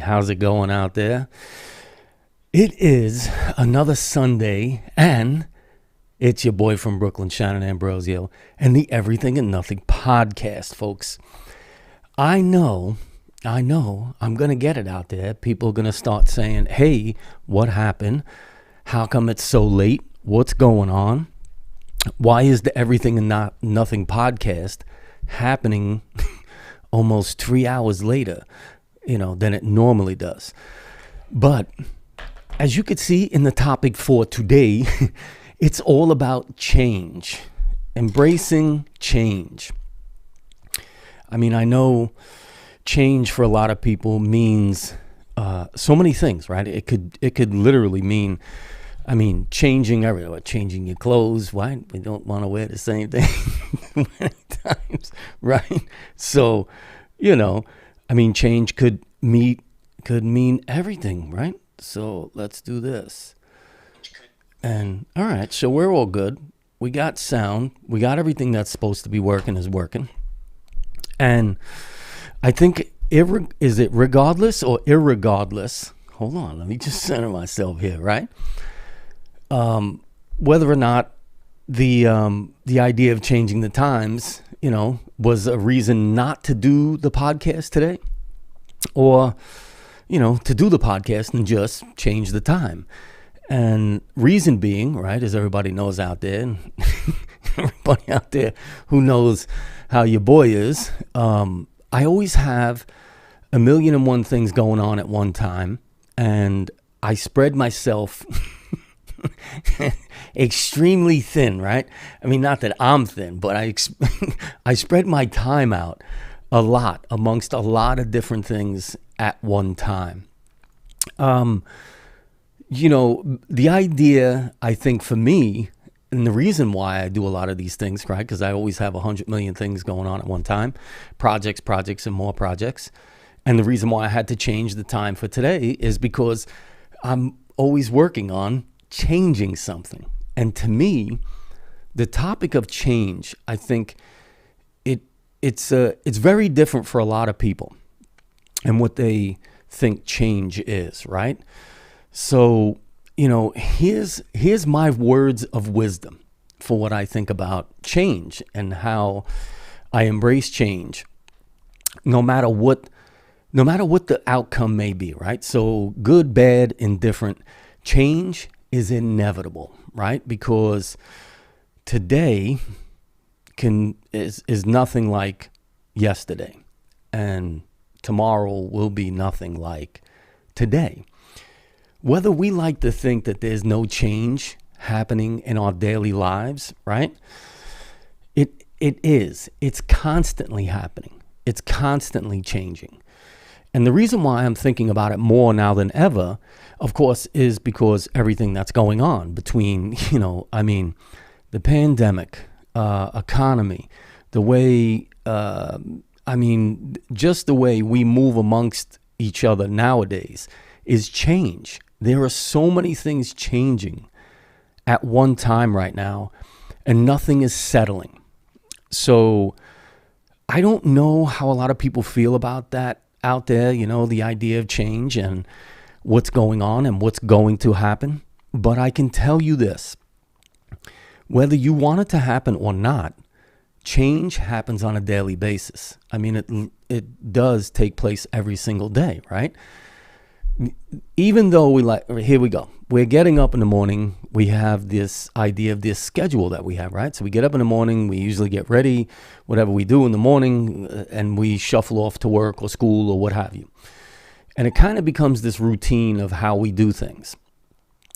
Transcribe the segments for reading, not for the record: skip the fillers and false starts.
how's it going out there? It is another Sunday, and it's your boy from Brooklyn, Shannon Ambrosio, and the Everything and Nothing podcast, folks. I know, I'm going to get it out there. People are going to start saying, hey, what happened? How come it's so late? What's going on? Why is the Everything and Nothing podcast happening almost 3 hours later, than it normally does? But as you could see in the topic for today, it's all about change, embracing change. I mean, I know change for a lot of people means so many things, right? It could literally mean, changing everything, changing your clothes. Why? We don't want to wear the same thing many times, right? So, change could mean everything, right? So let's do this. And all right, so we're all good. We got sound. We got everything that's supposed to be working is working. And I think, is it regardless or irregardless? Hold on, let me just center myself here, right? Whether or not the idea of changing the times, was a reason not to do the podcast today, or, to do the podcast and just change the time. And reason being, right, as everybody knows out there, and everybody out there who knows how your boy is, I always have 1,000,001 things going on at one time, and I spread myself extremely thin, right? I mean, not that I'm thin, but I spread my time out a lot amongst a lot of different things at one time. The idea, I think, for me, and the reason why I do a lot of these things, right? Because I always have 100 million things going on at one time, projects, and more projects. And the reason why I had to change the time for today is because I'm always working on changing something. And to me, the topic of change, I think it's very different for a lot of people and what they think change is, right? So, here's my words of wisdom for what I think about change and how I embrace change, no matter what the outcome may be, right? So good, bad, indifferent, change is inevitable, right? Because today is nothing like yesterday, and tomorrow will be nothing like today. Whether we like to think that there's no change happening in our daily lives, right? It is. It's constantly happening. It's constantly changing. And the reason why I'm thinking about it more now than ever, of course, is because everything that's going on between, the pandemic, economy, the way, just the way we move amongst each other nowadays is change. There are so many things changing at one time right now, and nothing is settling. So I don't know how a lot of people feel about that out there, the idea of change and what's going on and what's going to happen. But I can tell you this, whether you want it to happen or not, change happens on a daily basis. It does take place every single day, right? Even though here we go. We're getting up in the morning. We have this idea of this schedule that we have, right? So we get up in the morning. We usually get ready, whatever we do in the morning, and we shuffle off to work or school or what have you. And it kind of becomes this routine of how we do things.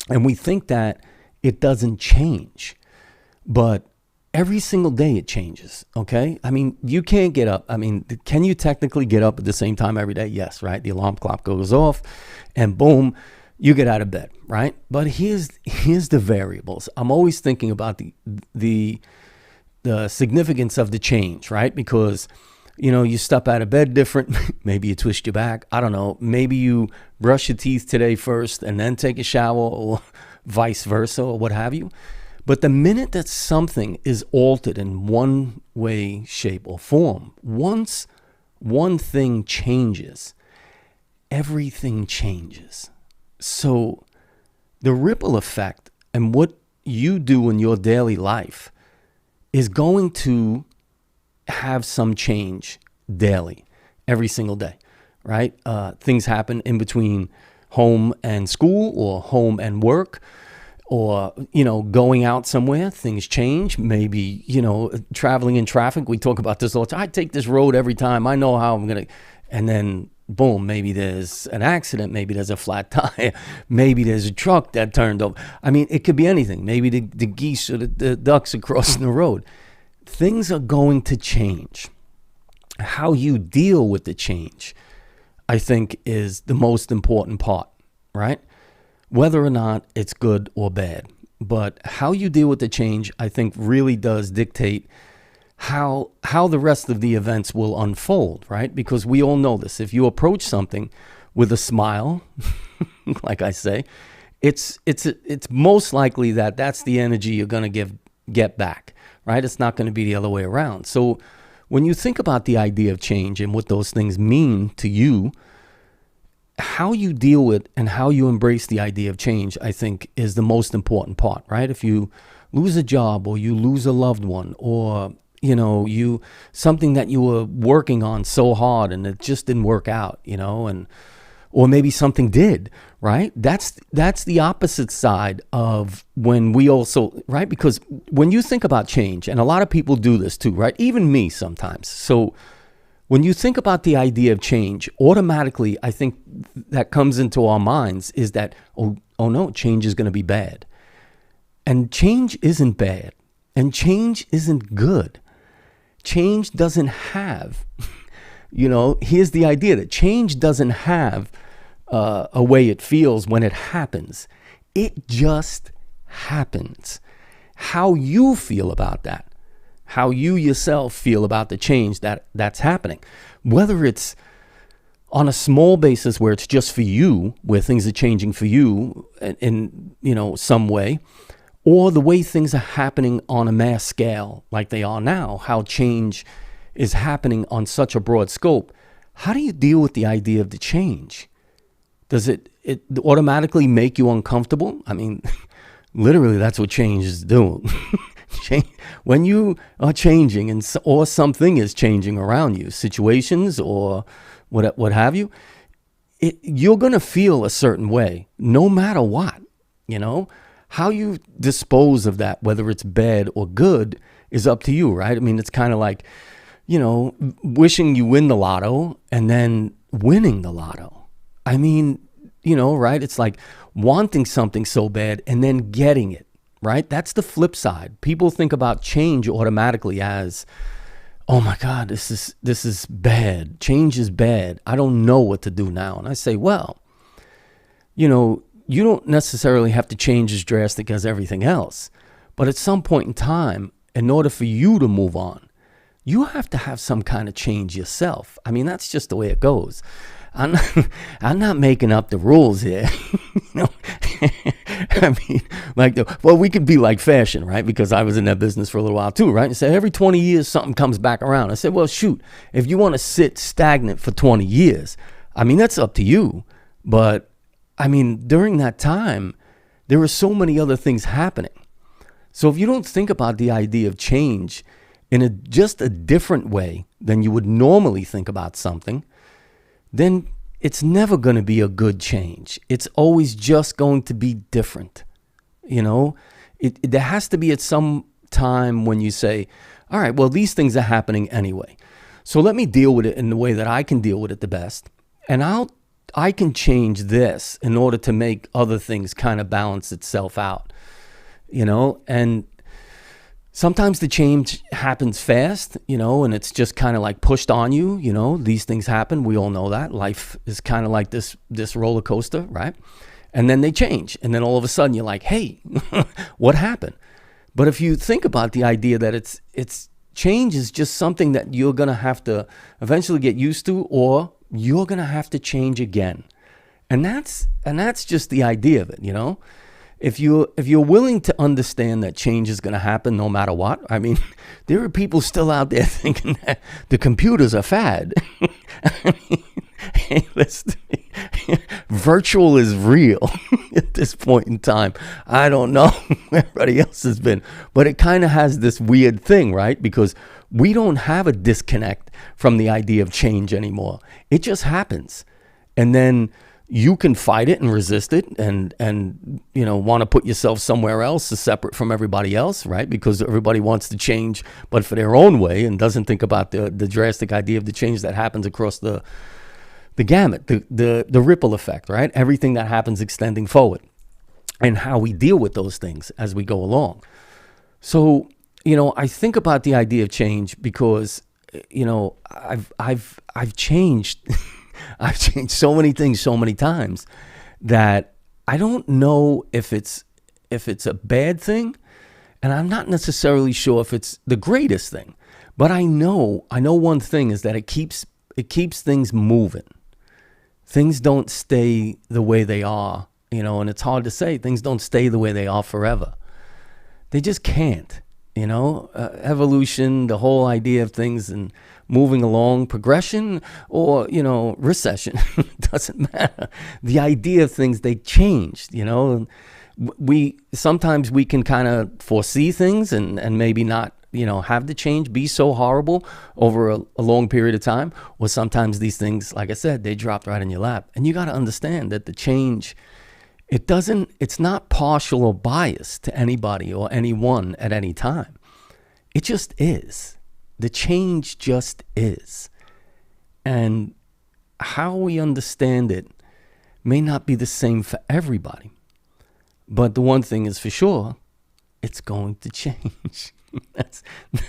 And we think that it doesn't change. But every single day it changes, okay? You can't get up. Can you technically get up at the same time every day? Yes, right? The alarm clock goes off and boom, you get out of bed, right? But here's the variables. I'm always thinking about the significance of the change, right? Because, you step out of bed different. Maybe you twist your back. I don't know. Maybe you brush your teeth today first and then take a shower, or vice versa, or what have you. But the minute that something is altered in one way, shape, or form, once one thing changes, everything changes. So the ripple effect and what you do in your daily life is going to have some change daily, every single day, right? Things happen in between home and school, or home and work, or, going out somewhere. Things change. Maybe, traveling in traffic. We talk about this all the time. I take this road every time. I know how I'm going to, and then boom, maybe there's an accident. Maybe there's a flat tire. Maybe there's a truck that turned over. I mean, it could be anything. Maybe the geese or the ducks are crossing the road. Things are going to change. How you deal with the change, I think, is the most important part, right? Whether or not it's good or bad. But how you deal with the change, I think, really does dictate how the rest of the events will unfold, right? Because we all know this. If you approach something with a smile, like I say, it's most likely that's the energy you're going to get back, right? It's not going to be the other way around. So when you think about the idea of change and what those things mean to you, how you deal with and how you embrace the idea of change, I think, is the most important part, right? If you lose a job, or you lose a loved one, or something that you were working on so hard and it just didn't work out, or maybe something did, right? That's the opposite side of when we also, right? Because when you think about change, and a lot of people do this too, right? Even me sometimes. So when you think about the idea of change, automatically, I think that comes into our minds is that, oh no, change is going to be bad. And change isn't bad. And change isn't good. Change doesn't have, here's the idea that change doesn't have a way it feels when it happens. It just happens. How you feel about that, how you yourself feel about the change that's happening, whether it's on a small basis where it's just for you, where things are changing for you in some way, or the way things are happening on a mass scale like they are now, how change is happening on such a broad scope. How do you deal with the idea of the change? Does it automatically make you uncomfortable? I mean, literally, that's what change is doing. When you are changing or something is changing around you, situations or what have you, you're going to feel a certain way no matter what, How you dispose of that, whether it's bad or good, is up to you, right? I mean, it's kind of like, wishing you win the lotto and then winning the lotto. I mean, right? It's like wanting something so bad and then getting it, right? That's the flip side. People think about change automatically as, oh my God, this is bad. Change is bad. I don't know what to do now. And I say, well, you don't necessarily have to change as drastic as everything else. But at some point in time, in order for you to move on, you have to have some kind of change yourself. I mean, that's just the way it goes. I'm not making up the rules here. I mean, we could be like fashion, right? Because I was in that business for a little while too, right? And say every 20 years, something comes back around. I said, well, shoot, if you want to sit stagnant for 20 years, I mean, that's up to you. But I mean, during that time, there were so many other things happening. So if you don't think about the idea of change in just a different way than you would normally think about something, then it's never going to be a good change. It's always just going to be different. There has to be at some time when you say, all right, well, these things are happening anyway. So let me deal with it in the way that I can deal with it the best. And I can change this in order to make other things kind of balance itself out, and sometimes the change happens fast, and it's just kind of like pushed on you, these things happen. We all know that life is kind of like this roller coaster, right? And then they change. And then all of a sudden you're like, hey, what happened? But if you think about the idea that it's change is just something that you're going to have to eventually get used to, or you're going to have to change again. And that's just the idea of it, if you're willing to understand that change is going to happen no matter what, I mean, there are people still out there thinking that the computers are fad. I mean, hey, virtual is real at this point in time. I don't know where everybody else has been, but it kind of has this weird thing, right? Because we don't have a disconnect from the idea of change anymore. It just happens. And then you can fight it and resist it and want to put yourself somewhere else separate from everybody else, right? Because everybody wants to change, but for their own way, and doesn't think about the drastic idea of the change that happens across the gamut, the ripple effect, right? Everything that happens extending forward, and how we deal with those things as we go along. So, I think about the idea of change because, I've changed. I've changed so many things so many times that I don't know if it's a bad thing, and I'm not necessarily sure if it's the greatest thing. But I know one thing is that it keeps things moving. Things don't stay the way they are, and it's hard to say things don't stay the way they are forever. They just can't. Evolution, the whole idea of things and moving along, progression or, recession, doesn't matter. The idea of things, they changed, sometimes we can kind of foresee things and maybe not, have the change be so horrible over a long period of time. Or sometimes these things, like I said, they dropped right in your lap. And you got to understand that the change, it's not partial or biased to anybody or anyone at any time. It just is. The change just is. And how we understand it may not be the same for everybody. But the one thing is for sure, it's going to change.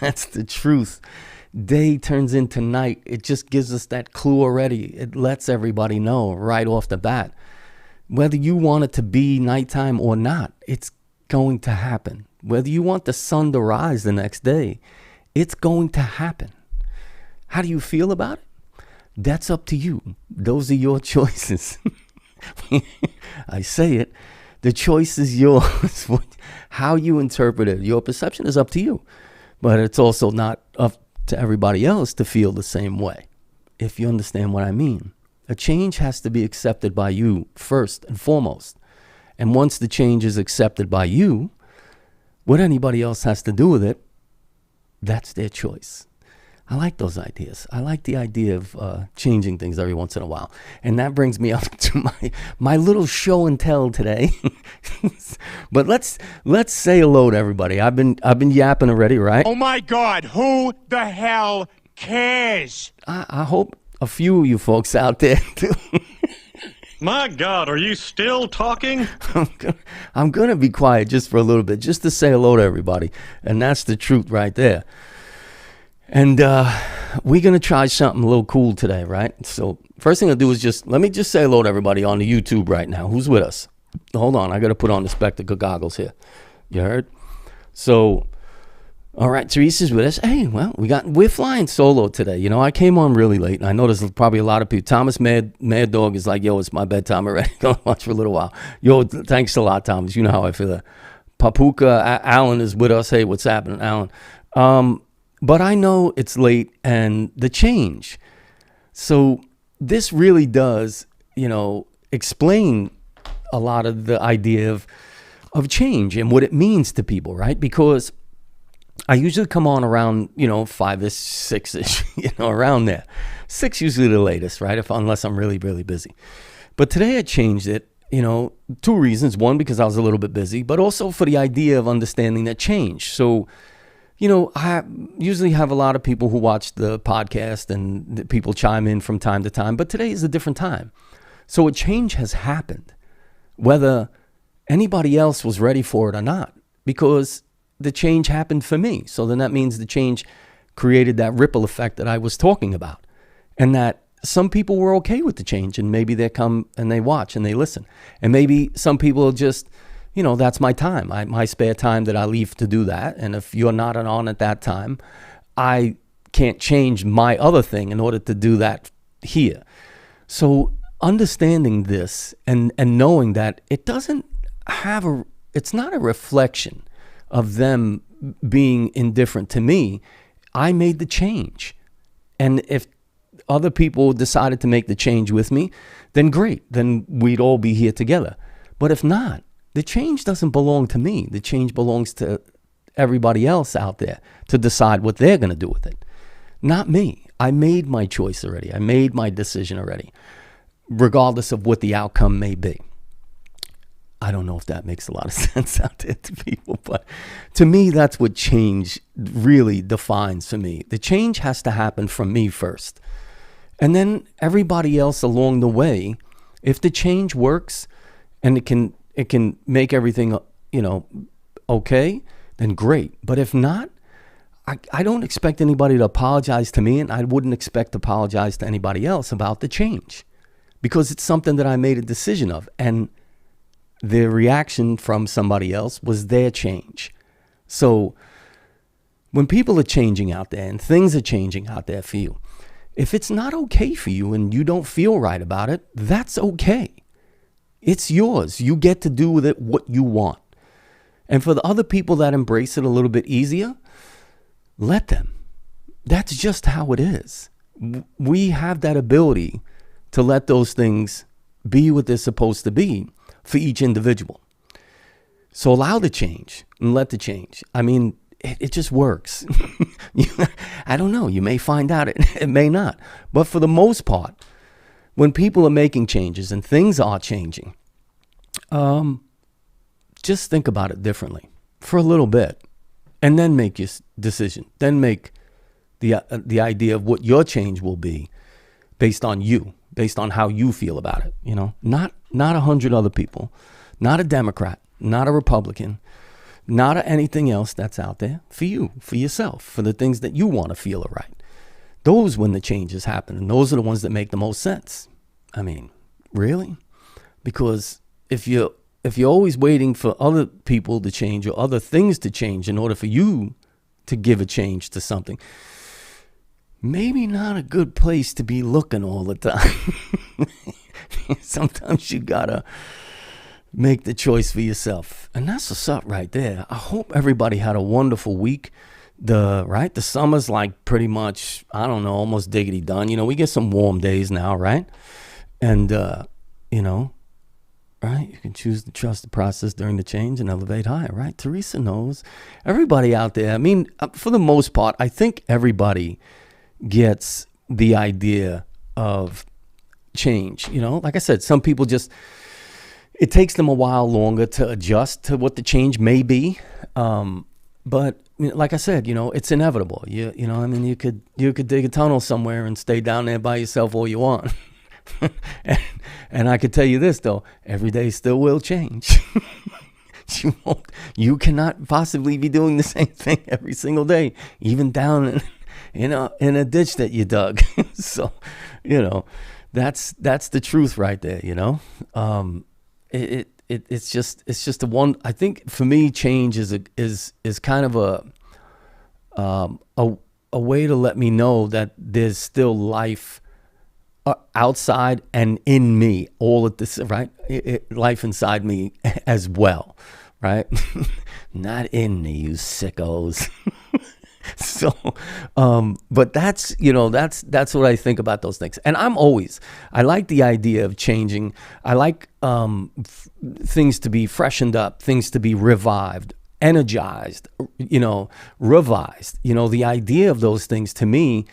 That's the truth. Day turns into night. It just gives us that clue already. It lets everybody know right off the bat. Whether you want it to be nighttime or not, it's going to happen. Whether you want the sun to rise the next day, it's going to happen. How do you feel about it? That's up to you. Those are your choices. I say it. The choice is yours. How you interpret it, your perception is up to you. But it's also not up to everybody else to feel the same way, if you understand what I mean. A change has to be accepted by you first and foremost. And once the change is accepted by you, what anybody else has to do with it, that's their choice. I like those ideas. I like the idea of changing things every once in a while. And that brings me up to my little show and tell today. But let's say hello to everybody. I've been yapping already, right? Oh my God, who the hell cares? I hope a few of you folks out there do. My God, are you still talking? I'm gonna be quiet just for a little bit, just to say hello to everybody. And that's the truth right there. And we're going to try something a little cool today, right? So first thing I'll do is let me just say hello to everybody on the YouTube right now. Who's with us? Hold on. I got to put on the spectacle goggles here. You heard? So, all right, Teresa's with us. Hey, well, we're flying solo today. I came on really late, and I know there's probably a lot of people. Thomas Mad Dog is like, yo, it's my bedtime already. Go watch for a little while. Yo, thanks a lot, Thomas. You know how I feel. Papuka Alan is with us. Hey, what's happening, Alan? But I know it's late and the change. So this really does, explain a lot of the idea of change and what it means to people, right? Because I usually come on around, 5-ish, 6-ish, around there. 6 usually the latest, right? Unless I'm really, really busy. But today I changed it, 2 reasons. One, because I was a little bit busy, but also for the idea of understanding that change. So, I usually have a lot of people who watch the podcast and the people chime in from time to time, but today is a different time. So a change has happened, whether anybody else was ready for it or not, because the change happened for me. So then that means the change created that ripple effect that I was talking about, and that some people were okay with the change, and maybe they come and they watch and they listen. And maybe some people just, that's my time, my spare time that I leave to do that. And if you're not on at that time, I can't change my other thing in order to do that here. So understanding this and knowing that it doesn't have It's not a reflection of them being indifferent to me. I made the change. And if other people decided to make the change with me, then great. Then we'd all be here together. But if not, the change doesn't belong to me. The change belongs to everybody else out there to decide what they're going to do with it. Not me. I made my choice already. I made my decision already, regardless of what the outcome may be. I don't know if that makes a lot of sense out there to people, but to me, that's what change really defines for me. The change has to happen from me first. And then everybody else along the way, if the change works and it can make everything, okay, then great. But if not, I don't expect anybody to apologize to me, and I wouldn't expect to apologize to anybody else about the change, because it's something that I made a decision of. And the reaction from somebody else was their change. So when people are changing out there and things are changing out there for you, if it's not okay for you and you don't feel right about it, that's okay. It's yours. You get to do with it what you want. And for the other people that embrace it a little bit easier, let them. That's just how it is. We have that ability to let those things be what they're supposed to be for each individual. So allow the change and let the change. I mean, it just works. I don't know. You may find out it may not. But for the most part, when people are making changes and things are changing, just think about it differently for a little bit, and then make your decision. Then make the idea of what your change will be based on you, based on how you feel about it. Not 100 other people, not a Democrat, not a Republican, not anything else that's out there. For you, for yourself, for the things that you want to feel are right. Those when the changes happen, and those are the ones that make the most sense. I mean, really? Because if you're always waiting for other people to change or other things to change in order for you to give a change to something, maybe not a good place to be looking all the time. Sometimes you gotta make the choice for yourself. And that's what's up right there. I hope everybody had a wonderful week. The summer's like pretty much, I don't know, almost diggity done. We get some warm days now, right? And, right? You can choose to trust the process during the change and elevate higher, right? Teresa knows. Everybody out there, I mean, for the most part, I think everybody gets the idea of change. Like I said, some people just, it takes them a while longer to adjust to what the change may be. But like I said, it's inevitable. You could dig a tunnel somewhere and stay down there by yourself all you want. and I could tell you this though, every day still will change. You cannot possibly be doing the same thing every single day, even down in a ditch that you dug. So, that's the truth right there. It's just a one. I think for me, change is kind of a way to let me know that there's still life outside and in me, all at this, right? Life inside me as well, right? Not in me, you sickos. So, but that's what I think about those things. And I like the idea of changing. I like things to be freshened up, things to be revived, energized, revised. The idea of those things to me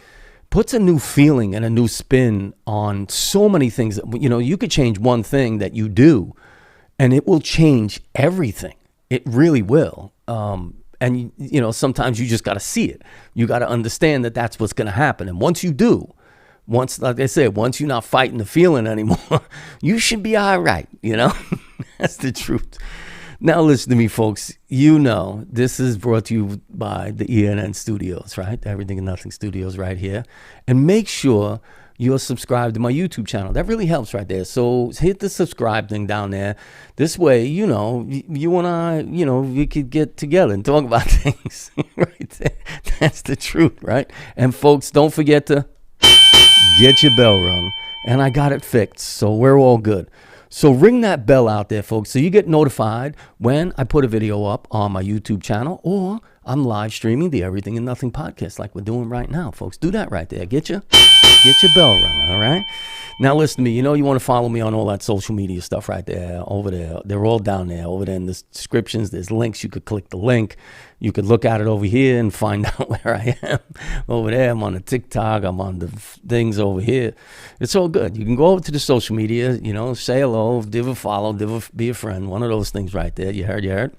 puts a new feeling and a new spin on so many things. You could change one thing that you do and it will change everything. It really will. And, sometimes you just got to see it. You got to understand that that's what's going to happen. And once you do, like I said, once you're not fighting the feeling anymore, you should be all right. That's the truth. Now, listen to me, folks. This is brought to you by the ENN Studios, right? Everything and Nothing Studios right here. And make sure you're subscribed to my YouTube channel. That really helps right there. So hit the subscribe thing down there. This way, you and I, we could get together and talk about things right there. That's the truth, right? And folks, don't forget to get your bell rung. And I got it fixed, so we're all good. So ring that bell out there, folks, so you get notified when I put a video up on my YouTube channel, or I'm live streaming the Everything and Nothing podcast like we're doing right now, folks. Do that right there. Get your bell ringing, all right? Now listen to me. You know you want to follow me on all that social media stuff right there, over there. They're all down there. Over there in the descriptions, there's links. You could click the link. You could look at it over here and find out where I am. Over there, I'm on the TikTok. I'm on the things over here. It's all good. You can go over to the social media, you know, say hello, give a follow, be a friend. One of those things right there. You heard.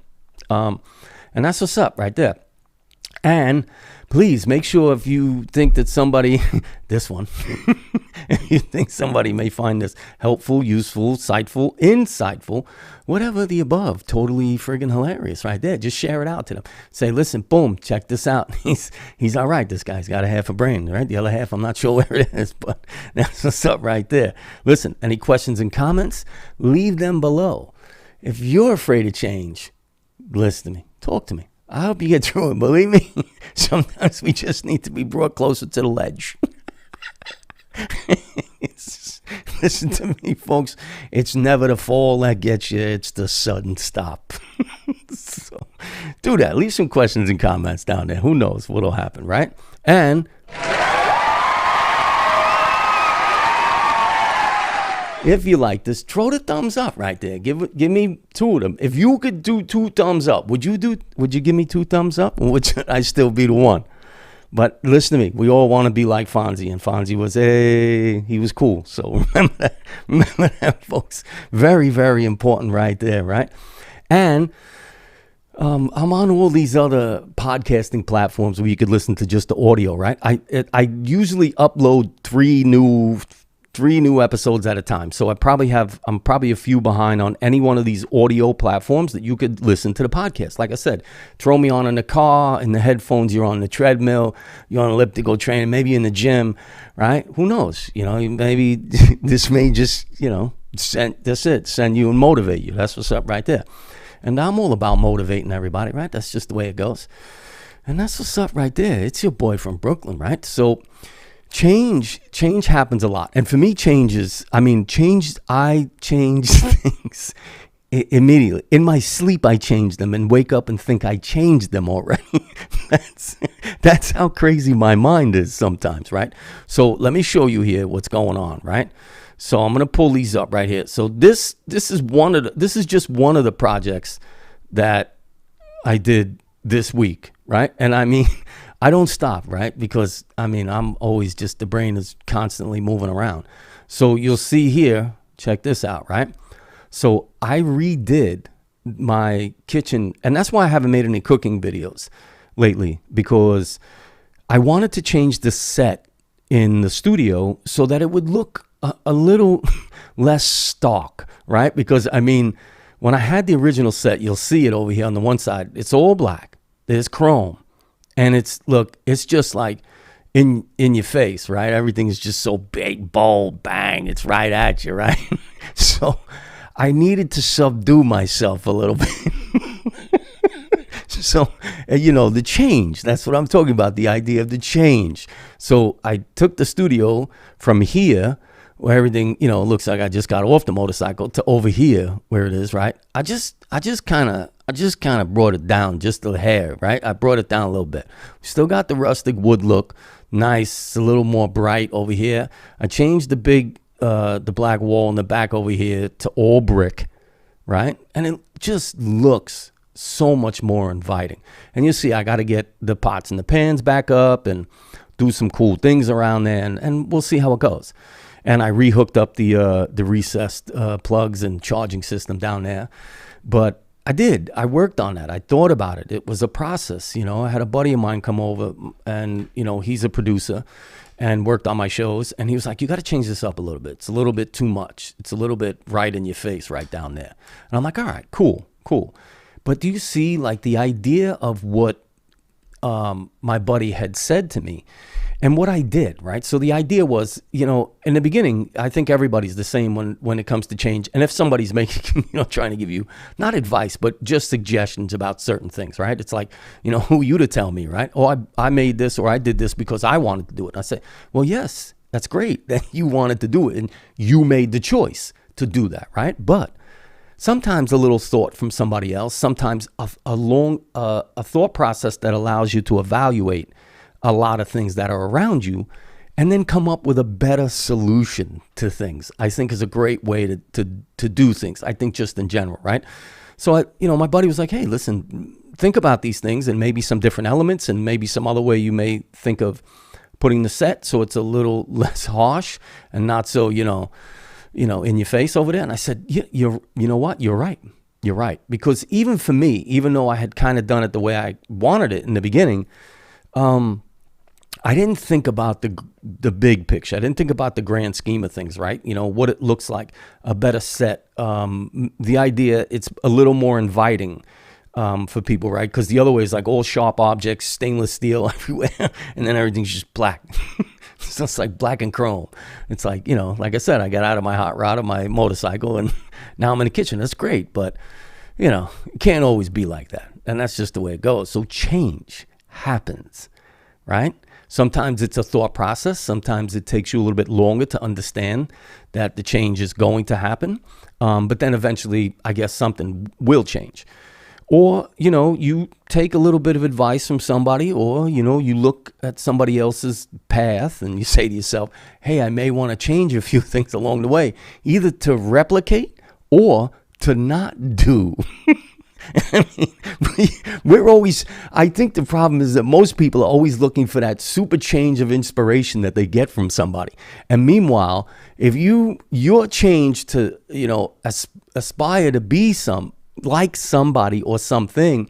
And that's what's up right there. And please make sure if you think that somebody, this one, if you think somebody may find this helpful, useful, insightful, whatever the above, totally friggin' hilarious right there. Just share it out to them. Say, listen, boom, check this out. He's all right. This guy's got a half a brain, right? The other half, I'm not sure where it is, but that's what's up right there. Listen, any questions and comments, leave them below. If you're afraid of change, listen to me, talk to me. I hope you get through it. Believe me, sometimes we just need to be brought closer to the ledge. Listen to me, folks. It's never the fall that gets you. It's the sudden stop. So do that. Leave some questions and comments down there. Who knows what'll happen, right? And if you like this, throw the thumbs up right there. Give me 2 of them. If you could do 2 thumbs up, would you give me 2 thumbs up? Or would I still be the one? But listen to me. We all want to be like Fonzie. And Fonzie was, he was cool. So remember that, folks. Very, very important right there, right? And I'm on all these other podcasting platforms where you could listen to just the audio, right? I usually upload 3 new episodes at a time. So I'm probably a few behind on any one of these audio platforms that you could listen to the podcast. Like I said, throw me on in the car, in the headphones, you're on the treadmill, you're on elliptical training, maybe in the gym, right? Who knows? You know, maybe this may just, you know, send you and motivate you. That's what's up right there. And I'm all about motivating everybody, right? That's just the way it goes. And that's what's up right there. It's your boy from Brooklyn, right? So change happens a lot. And for me, I change things immediately. In my sleep, I change them and wake up and think I changed them already. That's how crazy my mind is sometimes, right? So let me show you here what's going on, right? So I'm going to pull these up right here. So this is just one of the projects that I did this week, right? And I mean, I don't stop, right? Because, I mean, I'm always just, the brain is constantly moving around. So you'll see here, check this out, right? So I redid my kitchen, and that's why I haven't made any cooking videos lately, because I wanted to change the set in the studio so that it would look a little less stark, right? Because, I mean, when I had the original set, you'll see it over here on the one side, it's all black. There's chrome. And it's just like in your face, right? Everything is just so big, bold, bang. It's right at you, right? So I needed to subdue myself a little bit. So, you know, the change, that's what I'm talking about, the idea of the change. So I took the studio from here, where everything, you know, looks like I just got off the motorcycle, to over here where it is, right? I just kind of brought it down just a hair, right? I brought it down a little bit. Still got the rustic wood look, nice, a little more bright over here. I changed the black wall in the back over here to all brick, right? And it just looks so much more inviting. And you see, I got to get the pots and the pans back up and do some cool things around there, and we'll see how it goes. And I rehooked up the recessed plugs and charging system down there. But I worked on that. I thought about it. It was a process. You know, I had a buddy of mine come over, and, you know, he's a producer and worked on my shows. And he was like, you got to change this up a little bit. It's a little bit too much. It's a little bit right in your face right down there. And I'm like, all right, cool. But do you see, like, the idea of what my buddy had said to me and what I did, right? So the idea was, you know, in the beginning, I think everybody's the same when it comes to change. And if somebody's making, you know, trying to give you not advice, but just suggestions about certain things, right? It's like, you know, who are you to tell me, right? Oh, I made this, or I did this because I wanted to do it. And I say, well, yes, that's great that you wanted to do it and you made the choice to do that, right? But sometimes a little thought from somebody else, sometimes a thought process that allows you to evaluate a lot of things that are around you and then come up with a better solution to things, I think is a great way to do things. I think just in general, right? So, my buddy was like, hey, listen, think about these things and maybe some different elements and maybe some other way you may think of putting the set so it's a little less harsh and not so, in your face over there. And I said, you know what? You're right. You're right. Because even for me, even though I had kind of done it the way I wanted it in the beginning, I didn't think about the big picture. I didn't think about the grand scheme of things, right? What it looks like, a better set. The idea, it's a little more inviting for people, right? Because the other way is like all sharp objects, stainless steel everywhere, and then everything's just black. It's just like black and chrome. It's like, like I said, I got out of my hot rod of my motorcycle, and now I'm in the kitchen. That's great, but, it can't always be like that. And that's just the way it goes. So change happens, right? Sometimes it's a thought process. Sometimes it takes you a little bit longer to understand that the change is going to happen. But then eventually, I guess something will change. Or, you take a little bit of advice from somebody, or, you look at somebody else's path and you say to yourself, hey, I may want to change a few things along the way, either to replicate or to not do. I think the problem is that most people are always looking for that super change of inspiration that they get from somebody. And meanwhile, if your change to, aspire to be like somebody or something,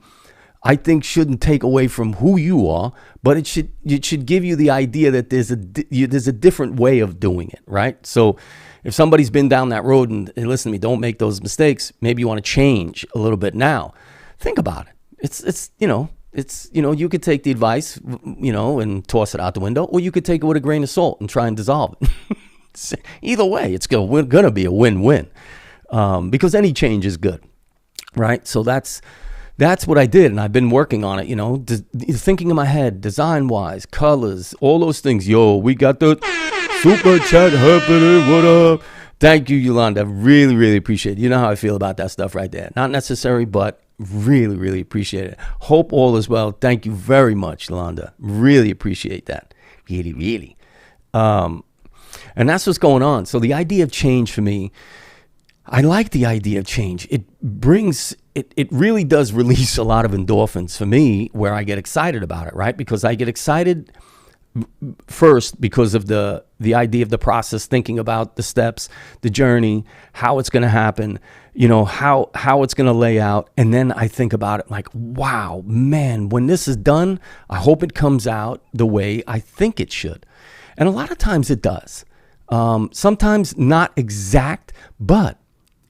I think shouldn't take away from who you are, but it should give you the idea that there's a different way of doing it, right? So if somebody's been down that road and hey, listen to me, don't make those mistakes. Maybe you want to change a little bit now. Think about it. It's you could take the advice, and toss it out the window, or you could take it with a grain of salt and try and dissolve it. Either way, it's going to be a win-win, because any change is good, right? So that's what I did, and I've been working on it. Thinking in my head, design-wise, colors, all those things. Yo, we got the super chat happening. What up? Thank you, Yolanda. Really, really appreciate it. You know how I feel about that stuff right there. Not necessary, but really, really appreciate it. Hope all is well. Thank you very much, Yolanda. Really appreciate that. Really, really. And that's what's going on. So the idea of change for me, I like the idea of change. It really does release a lot of endorphins for me, where I get excited about it, right? Because I get excited first because of the idea of the process, thinking about the steps, the journey, how it's going to happen, how it's going to lay out. And then I think about it like, wow, man, when this is done, I hope it comes out the way I think it should. And a lot of times it does. Sometimes not exact, but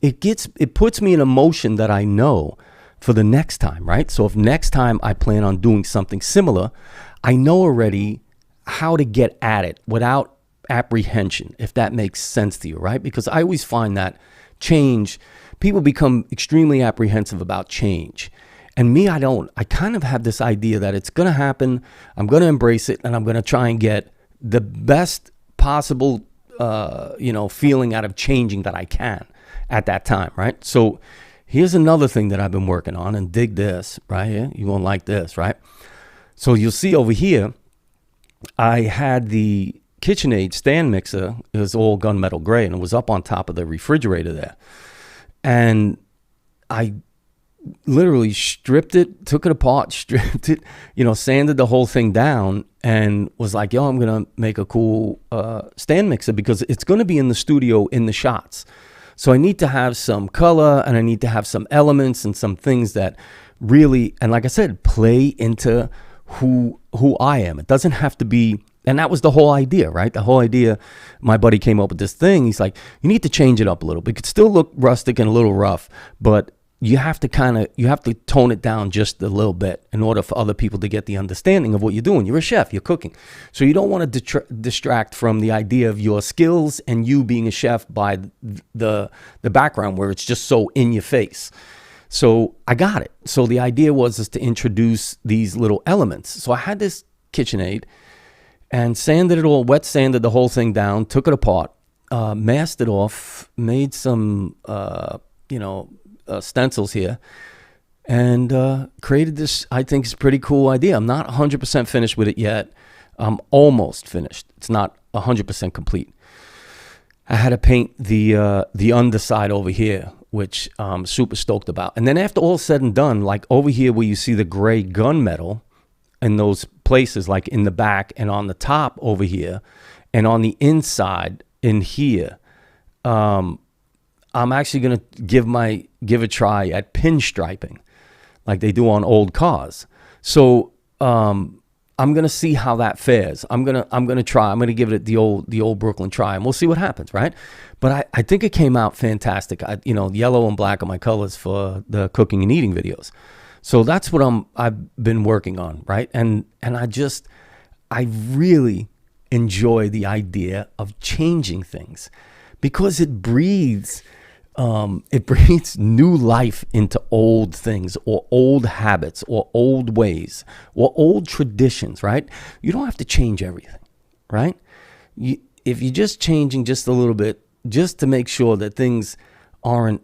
it puts me in a motion that I know for the next time, right? So if next time I plan on doing something similar, I know already how to get at it without apprehension, if that makes sense to you, right? Because I always find that change, people become extremely apprehensive about change. And me, I don't. I kind of have this idea that it's going to happen, I'm going to embrace it, and I'm going to try and get the best possible, feeling out of changing that I can at that time, right? So here's another thing that I've been working on, and dig this, right here. You won't like this, right? So you'll see over here, I had the KitchenAid stand mixer. It was all gunmetal gray, and it was up on top of the refrigerator there. And I literally stripped it, took it apart, stripped it, sanded the whole thing down, and was like, yo, I'm going to make a cool stand mixer because it's going to be in the studio in the shots. So I need to have some color, and I need to have some elements and some things that really, and like I said, play into who I am. It doesn't have to be, and that was the whole idea, right? The whole idea, my buddy came up with this thing. He's like, you need to change it up a little. It could still look rustic and a little rough, but you have to tone it down just a little bit in order for other people to get the understanding of what you're doing. You're a chef, you're cooking. So you don't want to distract from the idea of your skills and you being a chef by the background where it's just so in your face. So I got it. So the idea was to introduce these little elements. So I had this KitchenAid and wet sanded the whole thing down, took it apart, masked it off, made some, stencils here, and created this, I think, is a pretty cool idea. I'm not 100% finished with it yet. I'm almost finished. It's not 100% complete. I had to paint the underside over here, which I'm super stoked about. And then after all said and done, like over here where you see the gray gunmetal in those places, like in the back and on the top over here, and on the inside in here, I'm actually gonna give a try at pinstriping, like they do on old cars. So I'm gonna see how that fares. I'm gonna try. I'm gonna give it the old Brooklyn try, and we'll see what happens, right? But I think it came out fantastic. Yellow and black are my colors for the cooking and eating videos. So that's what I've been working on, right? And I really enjoy the idea of changing things because it breathes new life into old things or old habits or old ways or old traditions, right? You don't have to change everything, right? If you're just changing just a little bit, just to make sure that things aren't,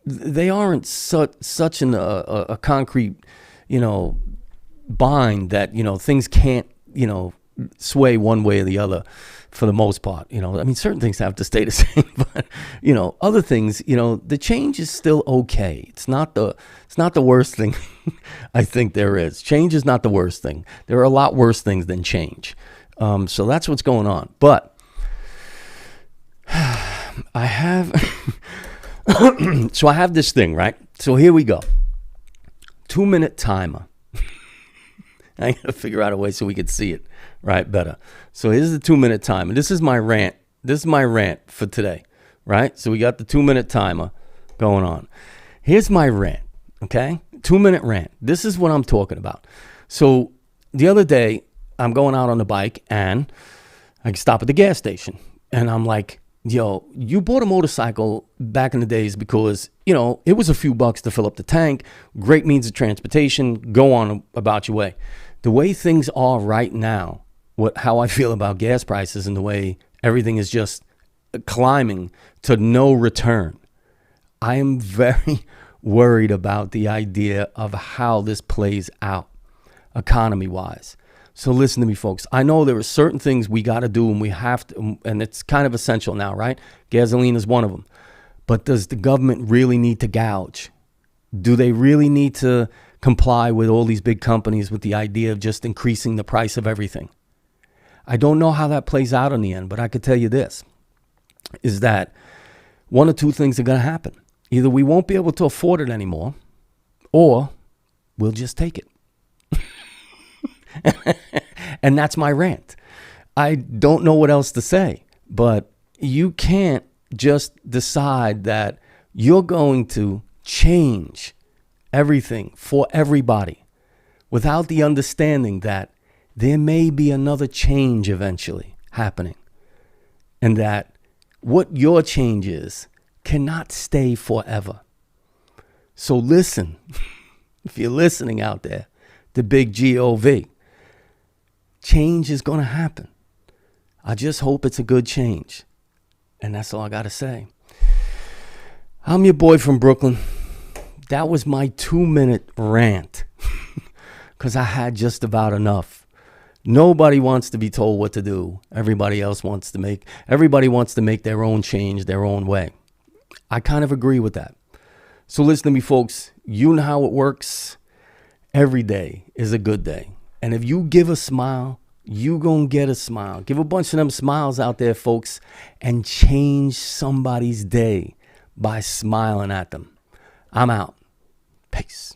they aren't such a concrete, bind that, things can't, sway one way or the other for the most part. Certain things have to stay the same, but, other things, the change is still okay. It's not the worst thing I think there is. Change is not the worst thing. There are a lot worse things than change. So that's what's going on. But I have, so I have this thing, right? So here we go. 2-minute timer. I got to figure out a way so we could see it, right, better. So here's the 2-minute timer. This is my rant. This is my rant for today, right? So we got the 2-minute timer going on. Here's my rant, okay? 2-minute rant. This is what I'm talking about. So the other day, I'm going out on the bike, and I stop at the gas station. And I'm like, yo, you bought a motorcycle back in the days because, it was a few bucks to fill up the tank, great means of transportation, go on about your way. The way things are right now, how I feel about gas prices and the way everything is just climbing to no return, I am very worried about the idea of how this plays out economy-wise. So listen to me, folks. I know there are certain things we got to do and we have to, and it's kind of essential now, right? Gasoline is one of them. But does the government really need to gouge? Do they really need to comply with all these big companies with the idea of just increasing the price of everything? I don't know how that plays out in the end, but I could tell you this, is that one or two things are going to happen. Either we won't be able to afford it anymore, or we'll just take it. And that's my rant. I don't know what else to say, but you can't just decide that you're going to change everything for everybody without the understanding that there may be another change eventually happening, and that what your change is cannot stay forever. So listen, if you're listening out there, the big GOV, change is going to happen. I just hope it's a good change. And that's all I got to say. I'm your boy from Brooklyn. That was my 2-minute rant because I had just about enough. Nobody wants to be told what to do. Everybody wants to make their own change, their own way. I kind of agree with that. So listen to me, folks. You know how it works. Every day is a good day. And if you give a smile, you gonna get a smile. Give a bunch of them smiles out there, folks, and change somebody's day by smiling at them. I'm out. Peace.